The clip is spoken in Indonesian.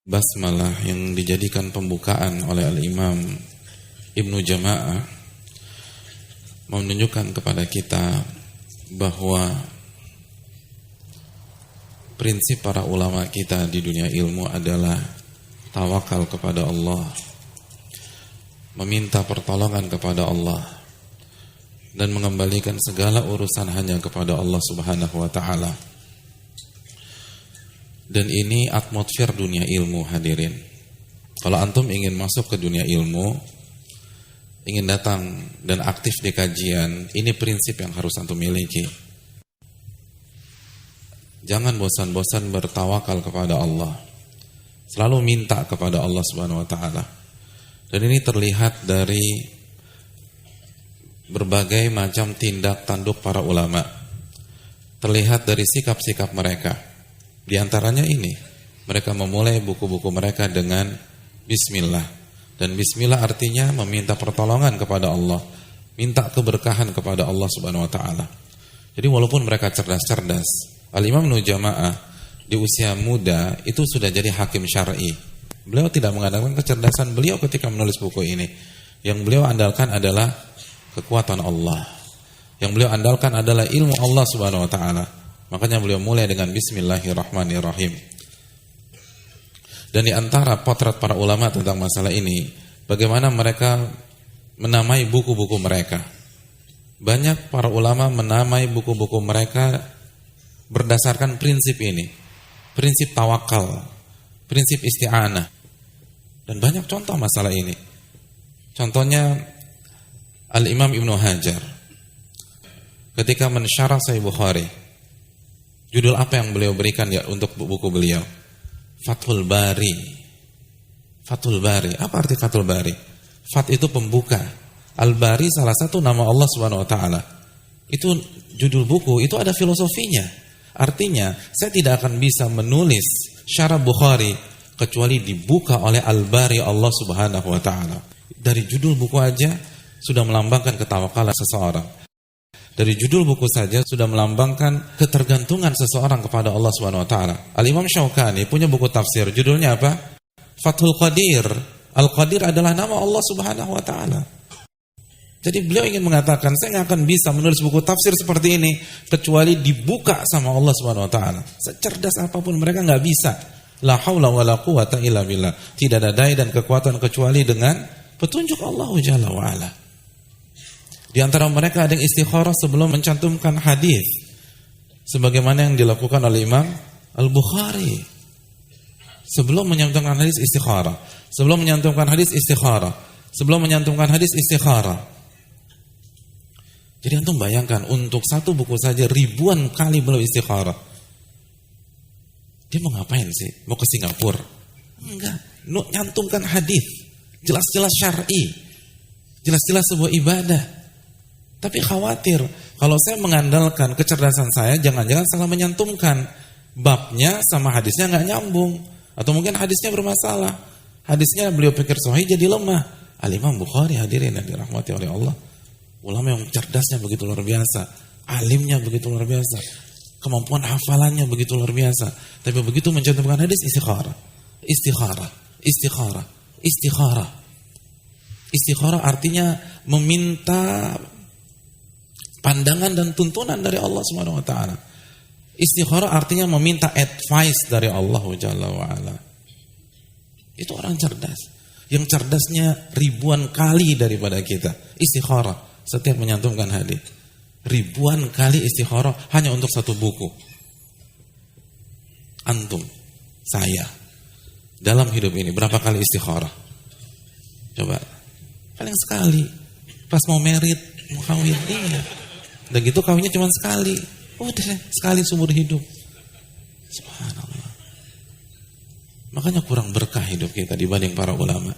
Basmalah yang dijadikan pembukaan oleh Al-Imam Ibnu Jama'ah menunjukkan kepada kita bahwa prinsip para ulama kita di dunia ilmu adalah tawakal kepada Allah, meminta pertolongan kepada Allah, dan mengembalikan segala urusan hanya kepada Allah Subhanahu wa ta'ala. Dan ini atmosfer dunia ilmu, hadirin. Kalau antum ingin masuk ke dunia ilmu, ingin datang dan aktif di kajian, ini prinsip yang harus antum miliki. Jangan bosan-bosan bertawakal kepada Allah. Selalu minta kepada Allah Subhanahu wa ta'ala. Dan ini terlihat dari berbagai macam tindak tanduk para ulama. Terlihat dari sikap-sikap mereka. Di antaranya ini, mereka memulai buku-buku mereka dengan Bismillah. Dan Bismillah artinya meminta pertolongan kepada Allah, minta keberkahan kepada Allah Subhanahu wa ta'ala. Jadi walaupun mereka cerdas-cerdas, Al-Imam Ibnu Jama'ah di usia muda itu sudah jadi hakim syar'i. Beliau tidak mengandalkan kecerdasan beliau ketika menulis buku ini. Yang beliau andalkan adalah kekuatan Allah. Yang beliau andalkan adalah ilmu Allah Subhanahu wa ta'ala. Makanya beliau mulai dengan Bismillahirrahmanirrahim. Dan di antara potret para ulama tentang masalah ini, bagaimana mereka menamai buku-buku mereka. Banyak para ulama menamai buku-buku mereka berdasarkan prinsip ini. Prinsip tawakal, prinsip isti'anah. Dan banyak contoh masalah ini. Contohnya Al-Imam Ibnu Hajar ketika mensyarah Sahih Bukhari, judul apa yang beliau berikan ya untuk buku beliau? Fathul Bari. Fathul Bari. Apa arti Fathul Bari? Fat itu pembuka. Al-Bari salah satu nama Allah Subhanahu wa ta'ala. Itu judul buku, itu ada filosofinya. Artinya, saya tidak akan bisa menulis syarah Bukhari kecuali dibuka oleh Al-Bari Allah Subhanahu wa ta'ala. Dari judul buku aja sudah melambangkan ketawakalan seseorang. Dari judul buku saja sudah melambangkan ketergantungan seseorang kepada Allah Subhanahu wa taala. Al-Imam Syaukani punya buku tafsir, judulnya apa? Fathul Qadir. Al-Qadir adalah nama Allah Subhanahu wa taala. Jadi beliau ingin mengatakan, saya nggak akan bisa menulis buku tafsir seperti ini kecuali dibuka sama Allah Subhanahu wa taala. Secerdas apapun mereka nggak bisa. La haula wala quwata illa billah. Tidak ada daya dan kekuatan kecuali dengan petunjuk Allah Jalla wa ala. Di antara mereka ada yang istikharah sebelum mencantumkan hadis, sebagaimana yang dilakukan oleh Imam Al-Bukhari. Sebelum menyantumkan hadis istikharah, sebelum menyantumkan hadis istikharah, sebelum menyantumkan hadis istikharah. Jadi antum bayangkan, untuk satu buku saja ribuan kali beliau istikharah. Dia mau ngapain sih? Mau ke Singapura? Enggak, nyantumkan hadis, jelas-jelas syar'i, jelas-jelas sebuah ibadah. Tapi khawatir, kalau saya mengandalkan kecerdasan saya, jangan-jangan salah menyantumkan. Babnya sama hadisnya nggak nyambung. Atau mungkin hadisnya bermasalah. Hadisnya beliau pikir sahih jadi lemah. Al-Imam Bukhari, hadirin yang dirahmati oleh Allah. Ulama yang cerdasnya begitu luar biasa. Alimnya begitu luar biasa. Kemampuan hafalannya begitu luar biasa. Tapi begitu mencantumkan hadis, istikharah. Istikharah. Istikharah. Istikharah. Istikharah artinya meminta pandangan dan tuntunan dari Allah Subhanahu wa taala. Istikharah artinya meminta advice dari Allah Jalla wa ala. Itu orang cerdas. Yang cerdasnya ribuan kali daripada kita. Istikharah setiap menyantumkan hadis. Ribuan kali istikharah hanya untuk satu buku. Antum, saya dalam hidup ini berapa kali istikharah? Coba. Paling sekali. Pas mau merit, mau kawin, iya. Dan gitu kawinnya cuma sekali. Udah sekali seumur hidup. Subhanallah. Makanya kurang berkah hidup kita dibanding para ulama.